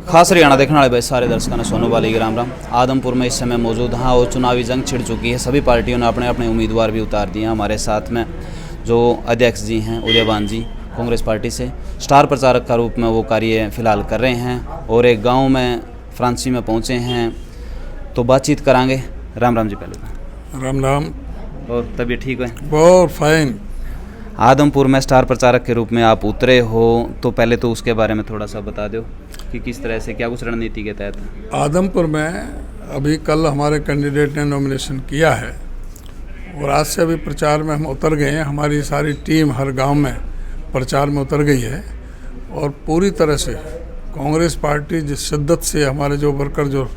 खास हरियाणा देखने वाले भाई सारे दर्शकों ने सोनू वाली राम राम। आदमपुर में इस समय मौजूद हाँ और चुनावी जंग छिड़ चुकी है। सभी पार्टियों ने अपने अपने उम्मीदवार भी उतार दिए हैं। हमारे साथ में जो अध्यक्ष जी हैं उदयवान जी कांग्रेस पार्टी से स्टार प्रचारक का रूप में वो कार्य फिलहाल कर रहे हैं और एक गाँव में फ्रांसी में पहुँचे हैं, तो बातचीत कराएंगे। राम राम जी। पहले राम राम। और तबीयत ठीक है? बहुत फाइन। आदमपुर में स्टार प्रचारक के रूप में आप उतरे हो, तो पहले तो उसके बारे में थोड़ा सा बता दो कि किस तरह से क्या कुछ रणनीति के तहत। आदमपुर में अभी कल हमारे कैंडिडेट ने नॉमिनेशन किया है और आज से अभी प्रचार में हम उतर गए हैं। हमारी सारी टीम हर गांव में प्रचार में उतर गई है और पूरी तरह से कांग्रेस पार्टी जिस शिद्दत से हमारे जो वर्कर जो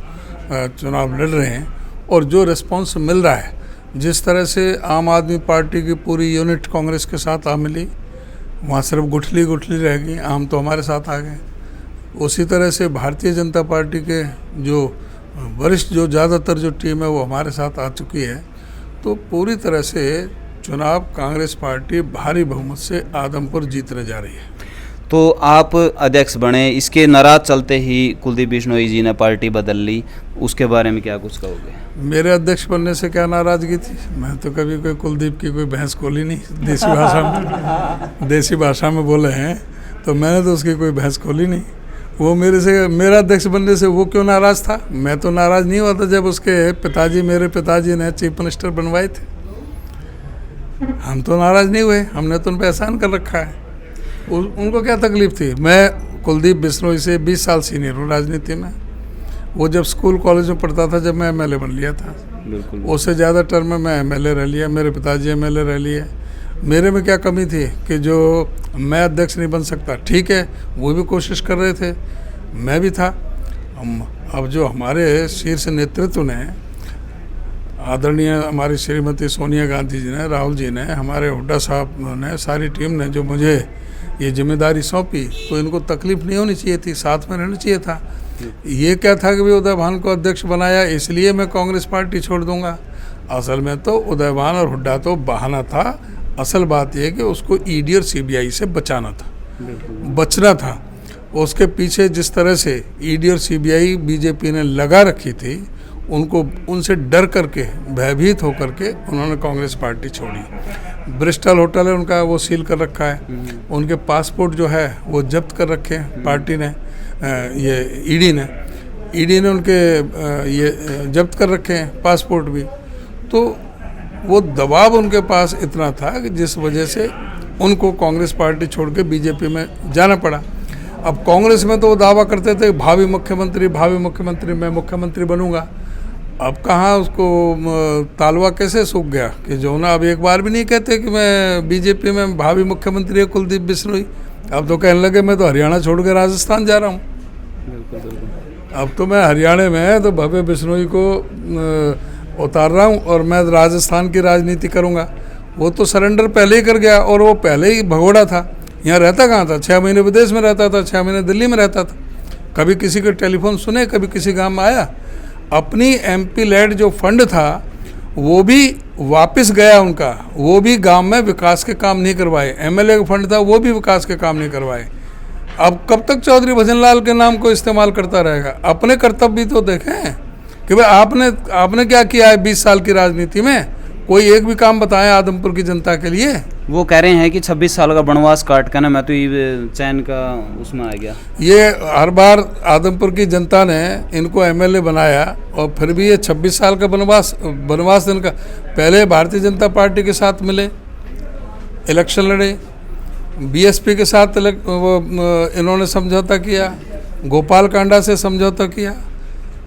चुनाव लड़ रहे हैं और जो रिस्पांस मिल रहा है, जिस तरह से आम आदमी पार्टी की पूरी यूनिट कांग्रेस के साथ आ मिली, वहाँ सिर्फ गुठली रह गई, आम तो हमारे साथ आ गए। उसी तरह से भारतीय जनता पार्टी के जो वरिष्ठ जो ज़्यादातर जो टीम है वो हमारे साथ आ चुकी है। तो पूरी तरह से चुनाव कांग्रेस पार्टी भारी बहुमत से आदमपुर जीतने जा रही है। तो आप अध्यक्ष बने, इसके नाराज चलते ही कुलदीप बिश्नोई जी ने पार्टी बदल ली, उसके बारे में क्या कुछ कहोगे? मेरे अध्यक्ष बनने से क्या नाराज़गी थी? मैं तो कभी कोई कुलदीप की कोई भैंस खोली नहीं। देसी भाषा में बोले हैं तो मैंने तो उसकी कोई भैंस खोली नहीं। वो मेरा अध्यक्ष बनने से वो क्यों नाराज़ था? मैं तो नाराज़ नहीं हुआ था जब उसके पिताजी, मेरे पिताजी ने चीफ मिनिस्टर बनवाए थे। हम तो नाराज़ नहीं हुए, हमने तो उन पर एहसान कर रखा है। उनको क्या तकलीफ थी? मैं कुलदीप बिश्नोई से 20 साल सीनियर हूँ राजनीति में। वो जब स्कूल कॉलेज में पढ़ता था जब मैं एमएलए बन लिया था। बिल्कुल। उससे ज़्यादा टर्म में मैं एमएलए रह लिया, मेरे पिताजी एमएलए रह लिए। मेरे में क्या कमी थी कि जो मैं अध्यक्ष नहीं बन सकता? ठीक है, वो भी कोशिश कर रहे थे, मैं भी था। अब जो हमारे शीर्ष नेतृत्व ने, आदरणीय हमारी श्रीमती सोनिया गांधी जी ने, राहुल जी ने, हमारे हुड्डा साहब ने, सारी टीम ने जो मुझे ये जिम्मेदारी सौंपी, तो इनको तकलीफ नहीं होनी चाहिए थी, साथ में रहना चाहिए था। ये क्या था कि भाई उदयवान को अध्यक्ष बनाया इसलिए मैं कांग्रेस पार्टी छोड़ दूंगा? असल में तो उदयवान और हुड्डा तो बहाना था। असल बात यह कि उसको ईडी और सीबीआई से बचाना था, बचना था। उसके पीछे जिस तरह से ईडी और सीबीआई बीजेपी ने लगा रखी थी, उनको उनसे डर करके, भयभीत होकर के उन्होंने कांग्रेस पार्टी छोड़ी। ब्रिस्टल होटल है उनका, वो सील कर रखा है। उनके पासपोर्ट जो है वो जब्त कर रखे हैं पार्टी ने, ये ईडी ने उनके ये जब्त कर रखे हैं पासपोर्ट भी। तो वो दबाव उनके पास इतना था कि जिस वजह से उनको कांग्रेस पार्टी छोड़ के बीजेपी में जाना पड़ा। अब कांग्रेस में तो वो दावा करते थे भावी मुख्यमंत्री मैं मुख्यमंत्री बनूंगा। अब कहाँ उसको तालवा कैसे सूख गया कि जो ना अब एक बार भी नहीं कहते कि मैं बीजेपी में भावी मुख्यमंत्री है कुलदीप बिश्नोई। अब तो कहने लगे मैं तो हरियाणा छोड़ के राजस्थान जा रहा हूँ। अब तो मैं हरियाणा में तो भव्य बिश्नोई को उतार रहा हूँ और मैं राजस्थान की राजनीति करूँगा। वो तो सरेंडर पहले ही कर गया और वो पहले ही भगोड़ा था। यहाँ रहता कहाँ था? 6 महीने विदेश में रहता था, 6 महीने दिल्ली में रहता था। कभी किसी के टेलीफोन सुने, कभी किसी गांव में आया? अपनी एमपी लेड जो फंड था वो भी वापस गया उनका, वो भी गांव में विकास के काम नहीं करवाए। एमएलए का फंड था वो भी विकास के काम नहीं करवाए। अब कब तक चौधरी भजनलाल के नाम को इस्तेमाल करता रहेगा? अपने कर्तव्य भी तो देखें कि भाई आपने क्या किया है 20 साल की राजनीति में। कोई एक भी काम बताएं आदमपुर की जनता के लिए। वो कह रहे हैं कि 26 साल का वनवास काट कर ना मैं तो ये चैन का उसमें आ गया। ये हर बार आदमपुर की जनता ने इनको एमएलए बनाया और फिर भी ये 26 साल का वनवास इनका। पहले भारतीय जनता पार्टी के साथ मिले, इलेक्शन लड़े, बीएसपी के साथ इन्होंने समझौता किया, गोपाल कांडा से समझौता किया।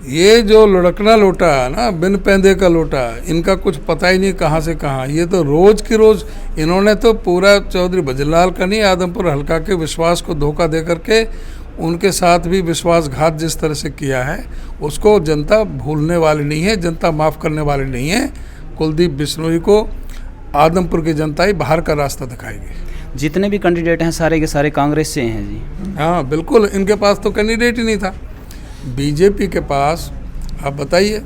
ये जो लुढ़कना लोटा है ना, बिन पैंदे का लोटा, इनका कुछ पता ही नहीं कहाँ से कहाँ। ये तो रोज़ की रोज़ इन्होंने तो पूरा चौधरी भजनलाल का नहीं, आदमपुर हल्का के विश्वास को धोखा दे करके उनके साथ भी विश्वासघात जिस तरह से किया है, उसको जनता भूलने वाली नहीं है, जनता माफ़ करने वाली नहीं है। कुलदीप बिश्नोई को आदमपुर की जनता ही बाहर का रास्ता दिखाएगी। जितने भी कैंडिडेट हैं सारे के सारे कांग्रेस से हैं जी? हाँ बिल्कुल, इनके पास तो कैंडिडेट ही नहीं था। बीजेपी के पास आप बताइए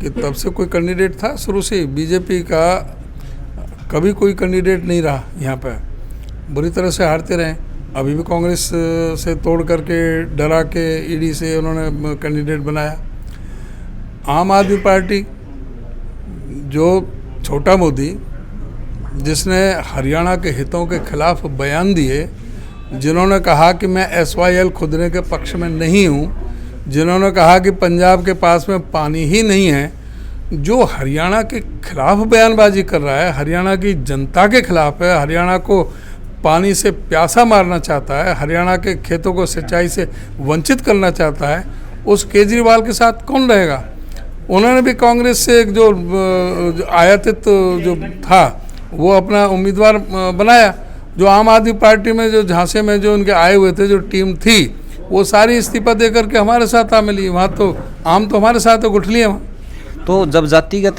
कि तब से कोई कैंडिडेट था? शुरू से बीजेपी का कभी कोई कैंडिडेट नहीं रहा। यहाँ पर बुरी तरह से हारते रहे। अभी भी कांग्रेस से तोड़ करके डरा के ईडी से उन्होंने कैंडिडेट बनाया। आम आदमी पार्टी जो छोटा मोदी, जिसने हरियाणा के हितों के खिलाफ बयान दिए, जिन्होंने कहा कि मैं SYL खुदने के पक्ष में नहीं हूँ, जिन्होंने कहा कि पंजाब के पास में पानी ही नहीं है, जो हरियाणा के खिलाफ बयानबाजी कर रहा है, हरियाणा की जनता के खिलाफ है, हरियाणा को पानी से प्यासा मारना चाहता है, हरियाणा के खेतों को सिंचाई से वंचित करना चाहता है, उस केजरीवाल के साथ कौन रहेगा। उन्होंने भी कांग्रेस से एक जो आयातित जो था वो अपना उम्मीदवार बनाया। जो आम आदमी पार्टी में जो झांसे में जो उनके आए हुए थे, जो टीम थी, वो सारी इस्तीफा दे करके हमारे साथ आ मिली। वहाँ तो आम तो हमारे साथ गुठली है वहाँ। तो जब जातिगत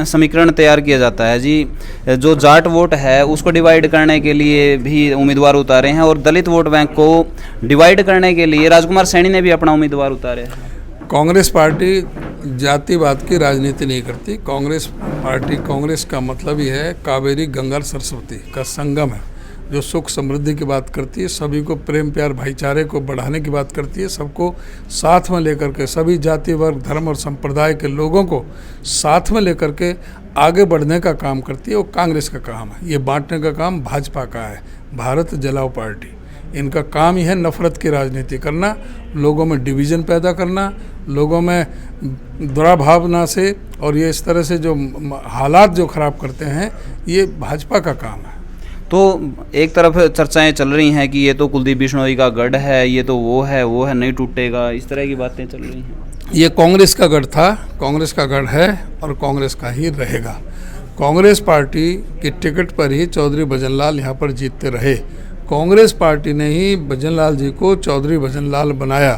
समीकरण तैयार किया जाता है जी, जो जाट वोट है उसको डिवाइड करने के लिए भी उम्मीदवार उतारे हैं, और दलित वोट बैंक को डिवाइड करने के लिए राजकुमार सैनी ने भी अपना उम्मीदवार उतारे हैं। कांग्रेस पार्टी जातिवाद की राजनीति नहीं करती। कांग्रेस पार्टी, कांग्रेस का मतलब ही है कावेरी गंगा सरस्वती का संगम है, जो सुख समृद्धि की बात करती है, सभी को प्रेम प्यार भाईचारे को बढ़ाने की बात करती है, सबको साथ में लेकर के, सभी जाति वर्ग धर्म और संप्रदाय के लोगों को साथ में लेकर के आगे बढ़ने का काम करती है। वो कांग्रेस का काम है। ये बांटने का काम भाजपा का है, भारत जलाओ पार्टी। इनका काम ही है नफरत की राजनीति करना, लोगों में डिवीज़न पैदा करना, लोगों में दुराभावना से, और ये इस तरह से जो हालात जो ख़राब करते हैं, ये भाजपा का काम है। तो एक तरफ चर्चाएं चल रही हैं कि ये तो कुलदीप बिश्नोई का गढ़ है, ये तो वो है नहीं टूटेगा, इस तरह की बातें चल रही हैं। ये कांग्रेस का गढ़ था, कांग्रेस का गढ़ है और कांग्रेस का ही रहेगा। कांग्रेस पार्टी की टिकट पर ही चौधरी भजनलाल यहाँ पर जीतते रहे। कांग्रेस पार्टी ने ही भजनलाल जी को चौधरी भजनलाल बनाया।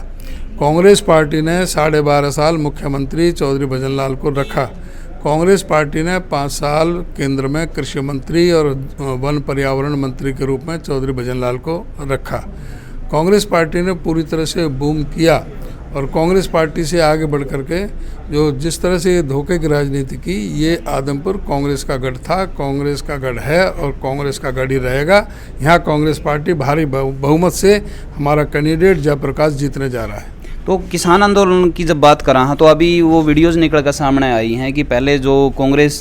कांग्रेस पार्टी ने 12.5 साल मुख्यमंत्री चौधरी भजनलाल को रखा। कांग्रेस पार्टी ने 5 साल केंद्र में कृषि मंत्री और वन पर्यावरण मंत्री के रूप में चौधरी भजनलाल को रखा। कांग्रेस पार्टी ने पूरी तरह से बूम किया, और कांग्रेस पार्टी से आगे बढ़ करके जो जिस तरह से ये धोखे की राजनीति की, ये आदमपुर कांग्रेस का गढ़ था, कांग्रेस का गढ़ है और कांग्रेस का गढ़ ही रहेगा। यहाँ कांग्रेस पार्टी भारी बहुमत से हमारा कैंडिडेट जयप्रकाश जीतने जा रहा है। तो किसान आंदोलन की जब बात करा, तो अभी वो वीडियोस निकल कर सामने आई हैं कि पहले जो कांग्रेस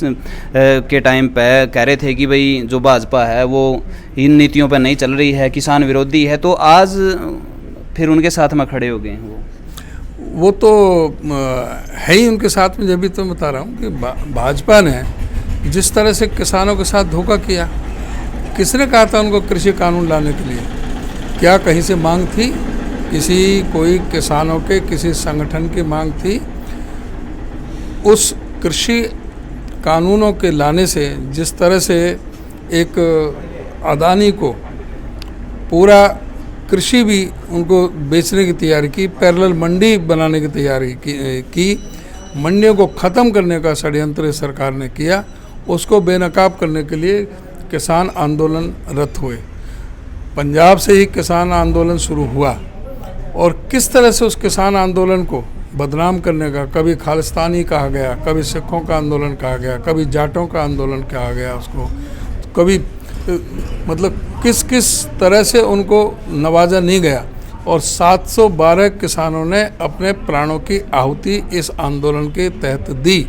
के टाइम पे कह रहे थे कि भाई जो भाजपा है वो इन नीतियों पर नहीं चल रही है, किसान विरोधी है, तो आज फिर उनके साथ में खड़े हो गए हैं। वो तो है ही उनके साथ में। जब भी तो बता रहा हूँ कि भाजपा ने जिस तरह से किसानों के साथ धोखा किया, किसने कहा था उनको कृषि कानून लाने के लिए? क्या कहीं से मांग थी? कोई किसानों के किसी संगठन की मांग थी? उस कृषि कानूनों के लाने से जिस तरह से एक अदानी को पूरा कृषि भी उनको बेचने की तैयारी की, पैरेलल मंडी बनाने की तैयारी की, मंडियों को ख़त्म करने का षड्यंत्र सरकार ने किया, उसको बेनकाब करने के लिए किसान आंदोलन रत हुए। पंजाब से ही किसान आंदोलन शुरू हुआ, और किस तरह से उस किसान आंदोलन को बदनाम करने का, कभी खालिस्तानी कहा गया, कभी सिखों का आंदोलन कहा गया, कभी जाटों का आंदोलन कहा गया उसको, कभी मतलब किस किस तरह से उनको नवाजा नहीं गया। और 712 किसानों ने अपने प्राणों की आहुति इस आंदोलन के तहत दी।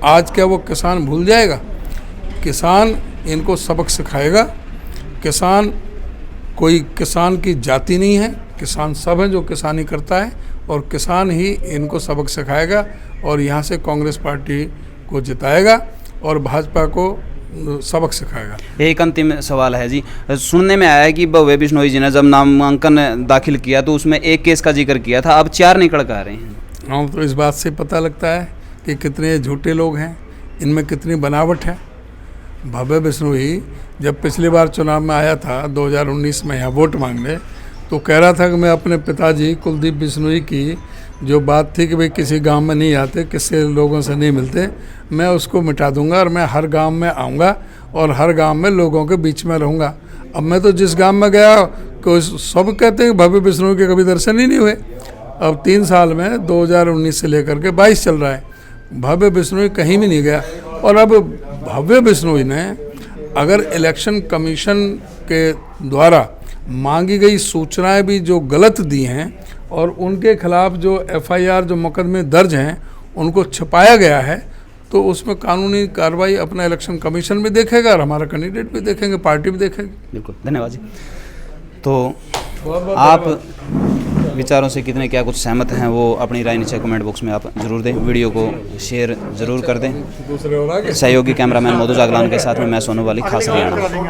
आज क्या वो किसान भूल जाएगा? किसान इनको सबक सिखाएगा। किसान कोई किसान की जाति नहीं है, किसान सब है जो किसानी करता है, और किसान ही इनको सबक सिखाएगा और यहाँ से कांग्रेस पार्टी को जिताएगा और भाजपा को सबक सिखाएगा। एक अंतिम सवाल है जी, सुनने में आया है कि भव्य बिश्नोई जी ने जब नामांकन दाखिल किया तो उसमें एक केस का जिक्र किया था, अब 4 निकल कर आ रहे हैं। हाँ, तो इस बात से पता लगता है कि कितने झूठे लोग हैं, इनमें कितनी बनावट है। भव्य बिश्नोई जब पिछली बार चुनाव में आया था 2019 में यहाँ वोट मांगने, तो कह रहा था कि मैं अपने पिताजी कुलदीप बिश्नोई की जो बात थी कि भाई किसी गांव में नहीं आते, किसी लोगों से नहीं मिलते, मैं उसको मिटा दूंगा और मैं हर गांव में आऊंगा और हर गांव में लोगों के बीच में रहूंगा। अब मैं तो जिस गांव में गया कोई सब कहते हैं कि भव्य बिश्नोई के कभी दर्शन ही नहीं हुए। अब 3 साल में 2019 से लेकर के 22 चल रहा है, भव्य बिश्नोई कहीं भी नहीं गया। और अब भव्य बिश्नोई ने अगर इलेक्शन कमीशन के द्वारा मांगी गई सूचनाएं भी जो गलत दी हैं और उनके खिलाफ जो FIR जो मुकदमे दर्ज हैं उनको छुपाया गया है, तो उसमें कानूनी कार्रवाई अपना इलेक्शन कमीशन भी देखेगा और हमारा कैंडिडेट भी देखेंगे, पार्टी भी देखेगी। बिल्कुल, धन्यवाद जी। तो आप विचारों से कितने क्या कुछ सहमत हैं वो अपनी राय नीचे कमेंट बॉक्स में आप जरूर दें, वीडियो को शेयर जरूर कर दें। सहयोगी कैमरामैन मधु जागलान के साथ में मैं सोनू वाली, खास हरियाणा।